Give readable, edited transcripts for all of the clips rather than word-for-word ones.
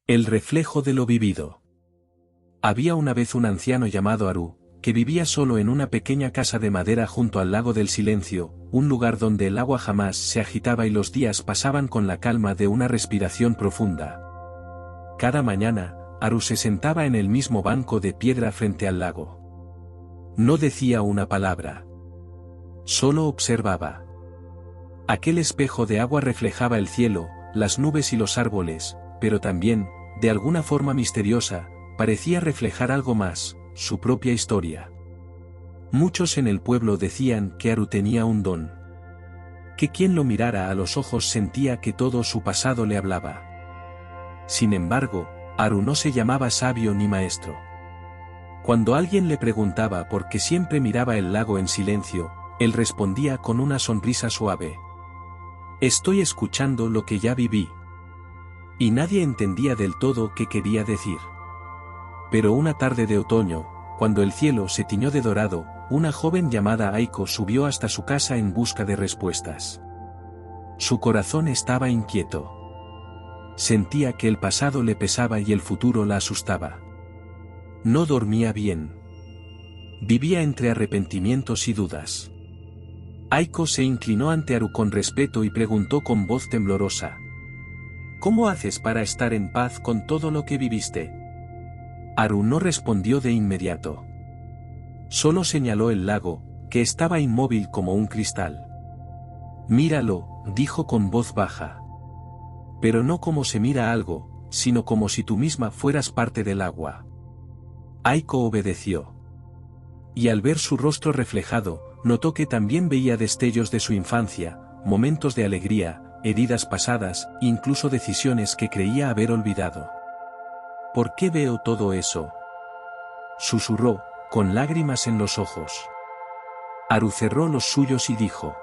El reflejo de lo vivido. Había una vez un anciano llamado Aru, que vivía solo en una pequeña casa de madera junto al lago del silencio, un lugar donde el agua jamás se agitaba y los días pasaban con la calma de una respiración profunda. Cada mañana, Aru se sentaba en el mismo banco de piedra frente al lago. No decía una palabra. Solo observaba. Aquel espejo de agua reflejaba el cielo, las nubes y los árboles, pero también, de alguna forma misteriosa, parecía reflejar algo más, su propia historia. Muchos en el pueblo decían que Aru tenía un don. Que quien lo mirara a los ojos sentía que todo su pasado le hablaba. Sin embargo, Aru no se llamaba sabio ni maestro. Cuando alguien le preguntaba por qué siempre miraba el lago en silencio, él respondía con una sonrisa suave. Estoy escuchando lo que ya viví. Y nadie entendía del todo qué quería decir. Pero una tarde de otoño, cuando el cielo se tiñó de dorado, una joven llamada Aiko subió hasta su casa en busca de respuestas. Su corazón estaba inquieto. Sentía que el pasado le pesaba y el futuro la asustaba. No dormía bien. Vivía entre arrepentimientos y dudas. Aiko se inclinó ante Aru con respeto y preguntó con voz temblorosa. ¿Cómo haces para estar en paz con todo lo que viviste? Aru no respondió de inmediato. Solo señaló el lago, que estaba inmóvil como un cristal. Míralo, dijo con voz baja. Pero no como se mira algo, sino como si tú misma fueras parte del agua. Aiko obedeció. Y al ver su rostro reflejado, notó que también veía destellos de su infancia, momentos de alegría, heridas pasadas, incluso decisiones que creía haber olvidado. ¿Por qué veo todo eso? Susurró, con lágrimas en los ojos. Aru cerró los suyos y dijo.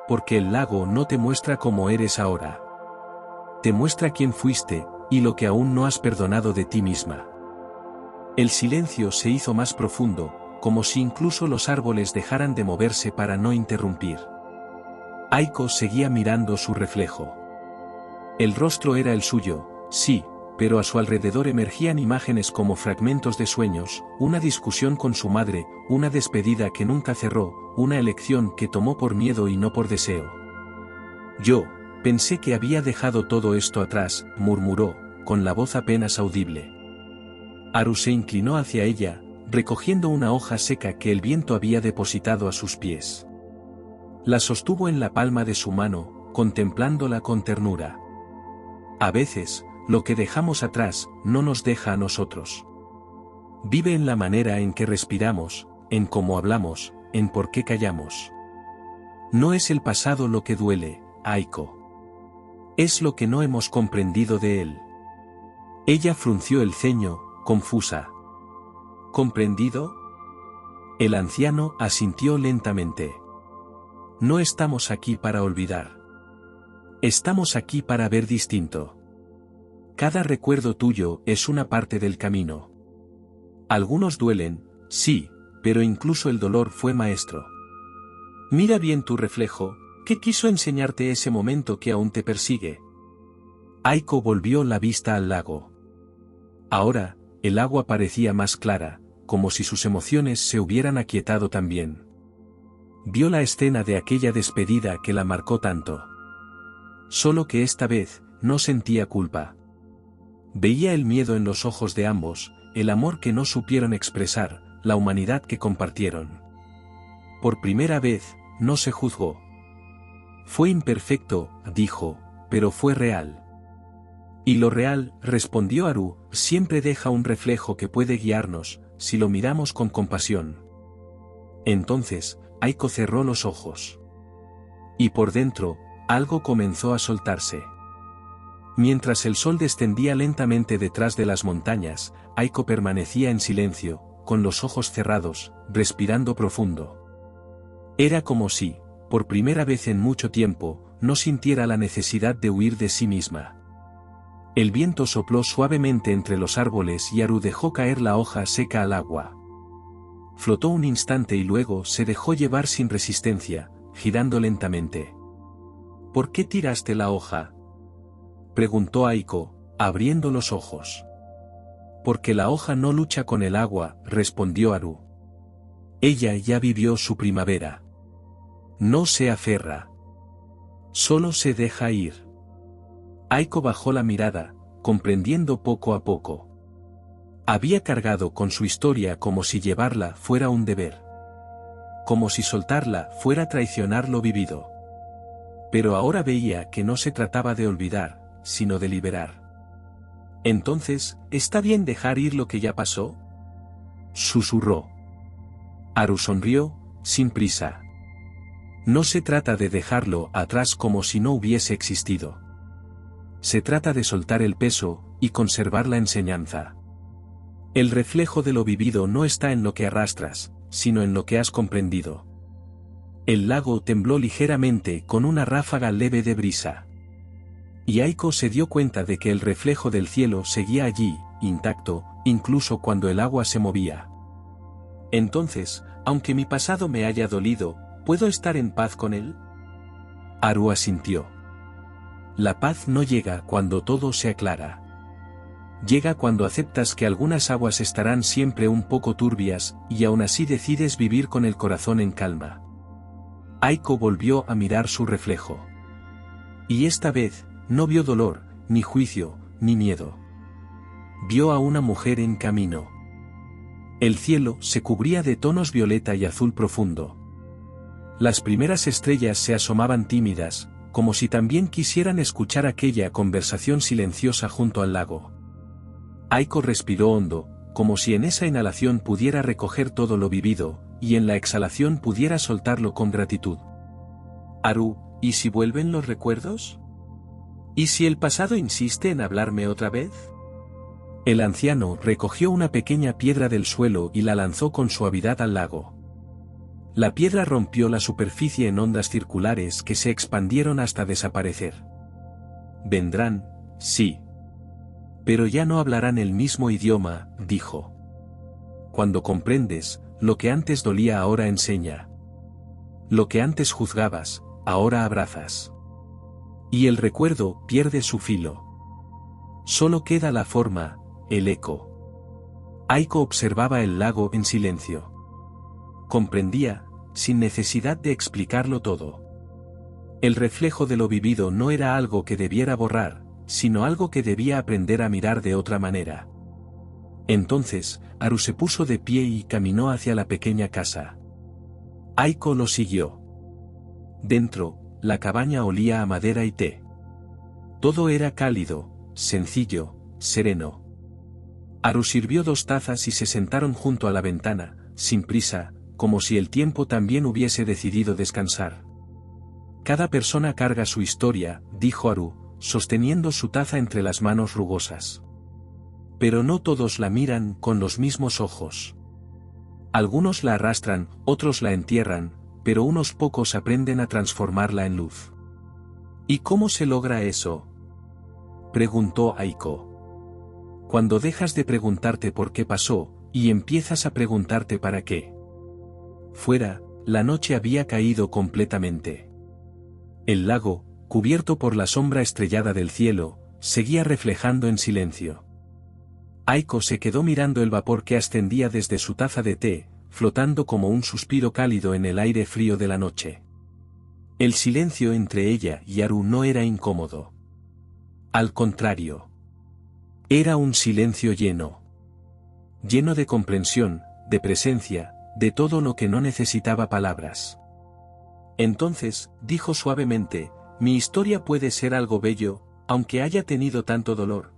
Porque el lago no te muestra cómo eres ahora. Te muestra quién fuiste, y lo que aún no has perdonado de ti misma. El silencio se hizo más profundo, como si incluso los árboles dejaran de moverse para no interrumpir. Aiko seguía mirando su reflejo. El rostro era el suyo, sí, pero a su alrededor emergían imágenes como fragmentos de sueños, una discusión con su madre, una despedida que nunca cerró, una elección que tomó por miedo y no por deseo. Yo, pensé que había dejado todo esto atrás, murmuró, con la voz apenas audible. Aru se inclinó hacia ella, recogiendo una hoja seca que el viento había depositado a sus pies. La sostuvo en la palma de su mano, contemplándola con ternura. A veces, lo que dejamos atrás, no nos deja a nosotros. Vive en la manera en que respiramos, en cómo hablamos, en por qué callamos. No es el pasado lo que duele, Aiko. Es lo que no hemos comprendido de él. Ella frunció el ceño, confusa. ¿Comprendido? El anciano asintió lentamente. No estamos aquí para olvidar. Estamos aquí para ver distinto. Cada recuerdo tuyo es una parte del camino. Algunos duelen, sí, pero incluso el dolor fue maestro. Mira bien tu reflejo, ¿qué quiso enseñarte ese momento que aún te persigue? Aiko volvió la vista al lago. Ahora, el agua parecía más clara, como si sus emociones se hubieran aquietado también. Vio la escena de aquella despedida que la marcó tanto. Solo que esta vez, no sentía culpa. Veía el miedo en los ojos de ambos, el amor que no supieron expresar, la humanidad que compartieron. Por primera vez, no se juzgó. Fue imperfecto, dijo, pero fue real. Y lo real, respondió Aru, siempre deja un reflejo que puede guiarnos, si lo miramos con compasión. Entonces, Aiko cerró los ojos. Y por dentro, algo comenzó a soltarse. Mientras el sol descendía lentamente detrás de las montañas, Aiko permanecía en silencio, con los ojos cerrados, respirando profundo. Era como si, por primera vez en mucho tiempo, no sintiera la necesidad de huir de sí misma. El viento sopló suavemente entre los árboles y Aru dejó caer la hoja seca al agua. Flotó un instante y luego se dejó llevar sin resistencia, girando lentamente. ¿Por qué tiraste la hoja?, preguntó Aiko, abriendo los ojos. Porque la hoja no lucha con el agua, respondió Haru. Ella ya vivió su primavera. No se aferra. Solo se deja ir. Aiko bajó la mirada, comprendiendo poco a poco. Había cargado con su historia como si llevarla fuera un deber. Como si soltarla fuera traicionar lo vivido. Pero ahora veía que no se trataba de olvidar, sino de liberar. Entonces, ¿está bien dejar ir lo que ya pasó? Susurró. Haru sonrió, sin prisa. No se trata de dejarlo atrás como si no hubiese existido. Se trata de soltar el peso, y conservar la enseñanza. El reflejo de lo vivido no está en lo que arrastras, sino en lo que has comprendido. El lago tembló ligeramente con una ráfaga leve de brisa. Y Aiko se dio cuenta de que el reflejo del cielo seguía allí, intacto, incluso cuando el agua se movía. Entonces, aunque mi pasado me haya dolido, ¿puedo estar en paz con él? Haru asintió. La paz no llega cuando todo se aclara. Llega cuando aceptas que algunas aguas estarán siempre un poco turbias, y aún así decides vivir con el corazón en calma. Aiko volvió a mirar su reflejo. Y esta vez, no vio dolor, ni juicio, ni miedo. Vio a una mujer en camino. El cielo se cubría de tonos violeta y azul profundo. Las primeras estrellas se asomaban tímidas, como si también quisieran escuchar aquella conversación silenciosa junto al lago. Aiko respiró hondo, como si en esa inhalación pudiera recoger todo lo vivido, y en la exhalación pudiera soltarlo con gratitud. Haru, ¿y si vuelven los recuerdos? ¿Y si el pasado insiste en hablarme otra vez? El anciano recogió una pequeña piedra del suelo y la lanzó con suavidad al lago. La piedra rompió la superficie en ondas circulares que se expandieron hasta desaparecer. Vendrán, sí. Pero ya no hablarán el mismo idioma, dijo. Cuando comprendes, lo que antes dolía ahora enseña. Lo que antes juzgabas, ahora abrazas. Y el recuerdo pierde su filo. Solo queda la forma, el eco. Aiko observaba el lago en silencio. Comprendía, sin necesidad de explicarlo todo. El reflejo de lo vivido no era algo que debiera borrar, sino algo que debía aprender a mirar de otra manera. Entonces, Haru se puso de pie y caminó hacia la pequeña casa. Aiko lo siguió. Dentro, la cabaña olía a madera y té. Todo era cálido, sencillo, sereno. Haru sirvió 2 tazas y se sentaron junto a la ventana, sin prisa, como si el tiempo también hubiese decidido descansar. Cada persona carga su historia, dijo Haru, sosteniendo su taza entre las manos rugosas. Pero no todos la miran con los mismos ojos. Algunos la arrastran, otros la entierran, pero unos pocos aprenden a transformarla en luz. ¿Y cómo se logra eso?, preguntó Aiko. Cuando dejas de preguntarte por qué pasó, y empiezas a preguntarte para qué. Fuera, la noche había caído completamente. El lago, cubierto por la sombra estrellada del cielo, seguía reflejando en silencio. Aiko se quedó mirando el vapor que ascendía desde su taza de té, flotando como un suspiro cálido en el aire frío de la noche. El silencio entre ella y Haru no era incómodo. Al contrario. Era un silencio lleno. Lleno de comprensión, de presencia, de todo lo que no necesitaba palabras. Entonces, dijo suavemente, mi historia puede ser algo bello, aunque haya tenido tanto dolor.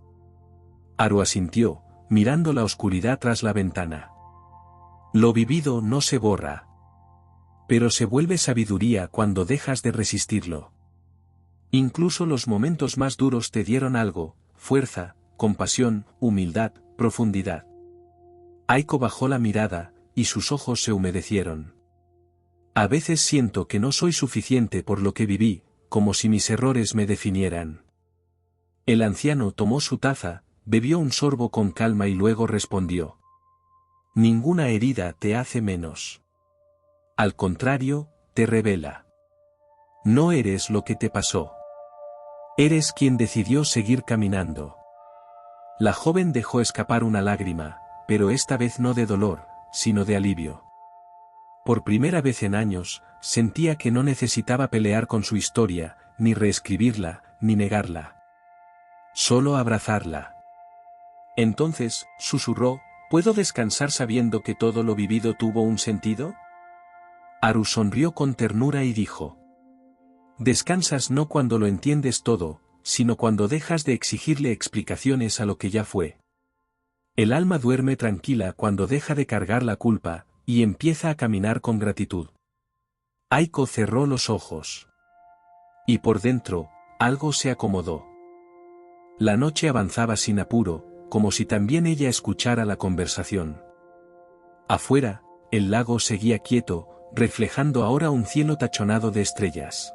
Haru asintió, mirando la oscuridad tras la ventana. Lo vivido no se borra. Pero se vuelve sabiduría cuando dejas de resistirlo. Incluso los momentos más duros te dieron algo, fuerza, compasión, humildad, profundidad. Aiko bajó la mirada, y sus ojos se humedecieron. A veces siento que no soy suficiente por lo que viví, como si mis errores me definieran. El anciano tomó su taza, bebió un sorbo con calma y luego respondió. Ninguna herida te hace menos. Al contrario, te revela. No eres lo que te pasó. Eres quien decidió seguir caminando. La joven dejó escapar una lágrima, pero esta vez no de dolor, sino de alivio. Por primera vez en años, sentía que no necesitaba pelear con su historia, ni reescribirla, ni negarla. Solo abrazarla. Entonces, susurró, ¿puedo descansar sabiendo que todo lo vivido tuvo un sentido? Haru sonrió con ternura y dijo. Descansas no cuando lo entiendes todo, sino cuando dejas de exigirle explicaciones a lo que ya fue. El alma duerme tranquila cuando deja de cargar la culpa, y empieza a caminar con gratitud. Aiko cerró los ojos. Y por dentro, algo se acomodó. La noche avanzaba sin apuro, como si también ella escuchara la conversación. Afuera, el lago seguía quieto, reflejando ahora un cielo tachonado de estrellas.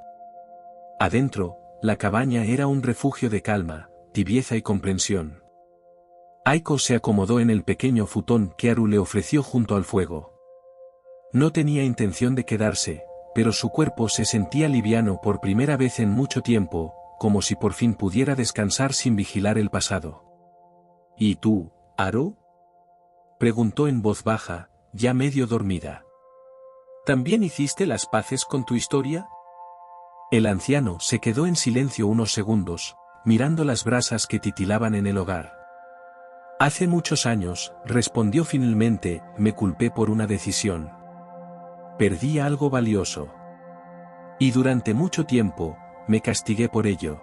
Adentro, la cabaña era un refugio de calma, tibieza y comprensión. Aiko se acomodó en el pequeño futón que Haru le ofreció junto al fuego. No tenía intención de quedarse, pero su cuerpo se sentía liviano por primera vez en mucho tiempo, como si por fin pudiera descansar sin vigilar el pasado. ¿Y tú, Haru? Preguntó en voz baja, ya medio dormida. ¿También hiciste las paces con tu historia? El anciano se quedó en silencio unos segundos, mirando las brasas que titilaban en el hogar. Hace muchos años, respondió finalmente, me culpé por una decisión. Perdí algo valioso. Y durante mucho tiempo, me castigué por ello.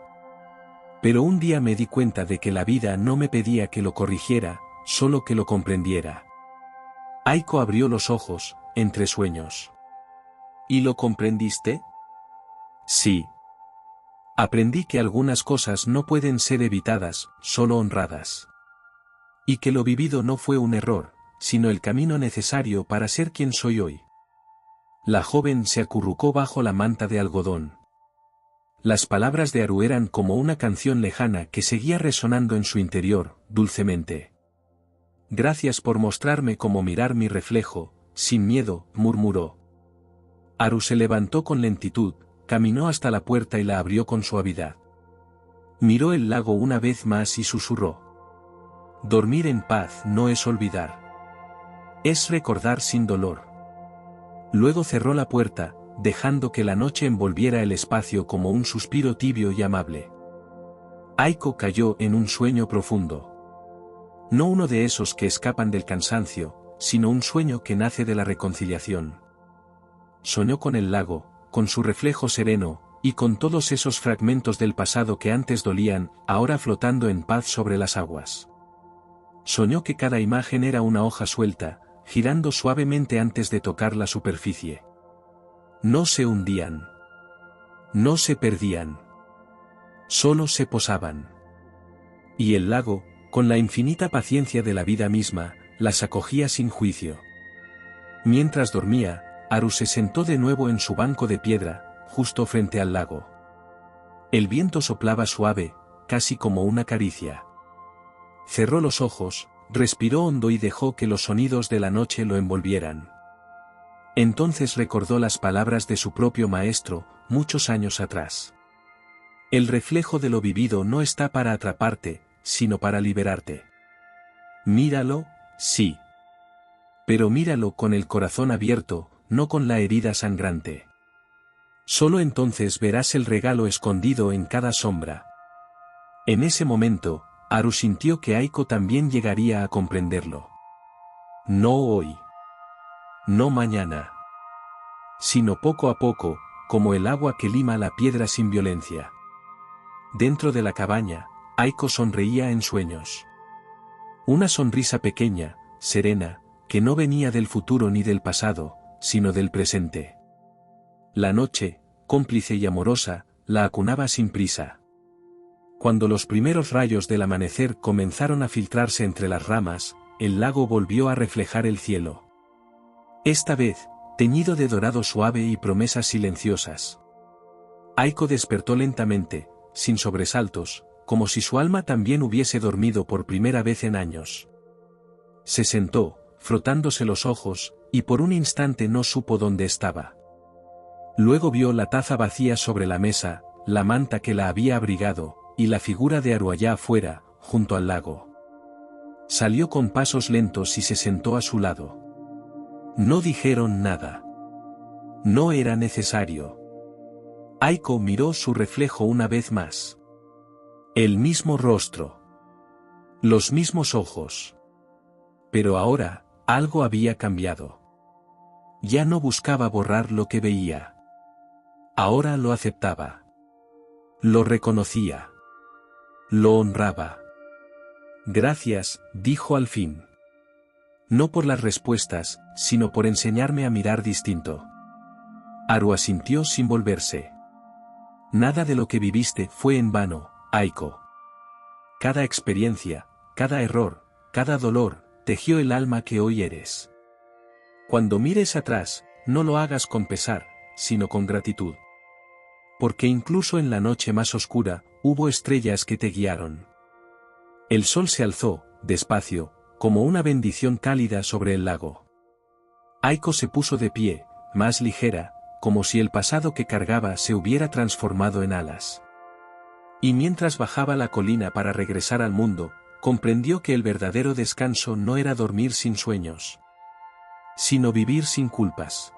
Pero un día me di cuenta de que la vida no me pedía que lo corrigiera, solo que lo comprendiera. Aiko abrió los ojos, entre sueños. ¿Y lo comprendiste? Sí. Aprendí que algunas cosas no pueden ser evitadas, solo honradas. Y que lo vivido no fue un error, sino el camino necesario para ser quien soy hoy. La joven se acurrucó bajo la manta de algodón. Las palabras de Haru eran como una canción lejana que seguía resonando en su interior, dulcemente. Gracias por mostrarme cómo mirar mi reflejo, sin miedo, murmuró. Haru se levantó con lentitud, caminó hasta la puerta y la abrió con suavidad. Miró el lago una vez más y susurró. Dormir en paz no es olvidar. Es recordar sin dolor. Luego cerró la puerta, dejando que la noche envolviera el espacio como un suspiro tibio y amable. Aiko cayó en un sueño profundo. No uno de esos que escapan del cansancio, sino un sueño que nace de la reconciliación. Soñó con el lago, con su reflejo sereno, y con todos esos fragmentos del pasado que antes dolían, ahora flotando en paz sobre las aguas. Soñó que cada imagen era una hoja suelta, girando suavemente antes de tocar la superficie. No se hundían. No se perdían. Solo se posaban. Y el lago, con la infinita paciencia de la vida misma, las acogía sin juicio. Mientras dormía, Haru se sentó de nuevo en su banco de piedra, justo frente al lago. El viento soplaba suave, casi como una caricia. Cerró los ojos, respiró hondo y dejó que los sonidos de la noche lo envolvieran. Entonces recordó las palabras de su propio maestro, muchos años atrás. El reflejo de lo vivido no está para atraparte, sino para liberarte. Míralo, sí. Pero míralo con el corazón abierto, no con la herida sangrante. Solo entonces verás el regalo escondido en cada sombra. En ese momento, Haru sintió que Aiko también llegaría a comprenderlo. No hoy. No mañana. Sino poco a poco, como el agua que lima la piedra sin violencia. Dentro de la cabaña, Aiko sonreía en sueños. Una sonrisa pequeña, serena, que no venía del futuro ni del pasado, sino del presente. La noche, cómplice y amorosa, la acunaba sin prisa. Cuando los primeros rayos del amanecer comenzaron a filtrarse entre las ramas, el lago volvió a reflejar el cielo. Esta vez, teñido de dorado suave y promesas silenciosas. Aiko despertó lentamente, sin sobresaltos, como si su alma también hubiese dormido por primera vez en años. Se sentó, frotándose los ojos, y por un instante no supo dónde estaba. Luego vio la taza vacía sobre la mesa, la manta que la había abrigado, y la figura de Haru allá afuera, junto al lago. Salió con pasos lentos y se sentó a su lado. No dijeron nada. No era necesario. Aiko miró su reflejo una vez más. El mismo rostro. Los mismos ojos. Pero ahora, algo había cambiado. Ya no buscaba borrar lo que veía. Ahora lo aceptaba. Lo reconocía. Lo honraba. Gracias, dijo al fin. No por las respuestas, sino por enseñarme a mirar distinto. Haru asintió sin volverse. Nada de lo que viviste fue en vano, Aiko. Cada experiencia, cada error, cada dolor, tejió el alma que hoy eres. Cuando mires atrás, no lo hagas con pesar, sino con gratitud. Porque incluso en la noche más oscura, hubo estrellas que te guiaron. El sol se alzó, despacio, como una bendición cálida sobre el lago. Aiko se puso de pie, más ligera, como si el pasado que cargaba se hubiera transformado en alas. Y mientras bajaba la colina para regresar al mundo, comprendió que el verdadero descanso no era dormir sin sueños, sino vivir sin culpas.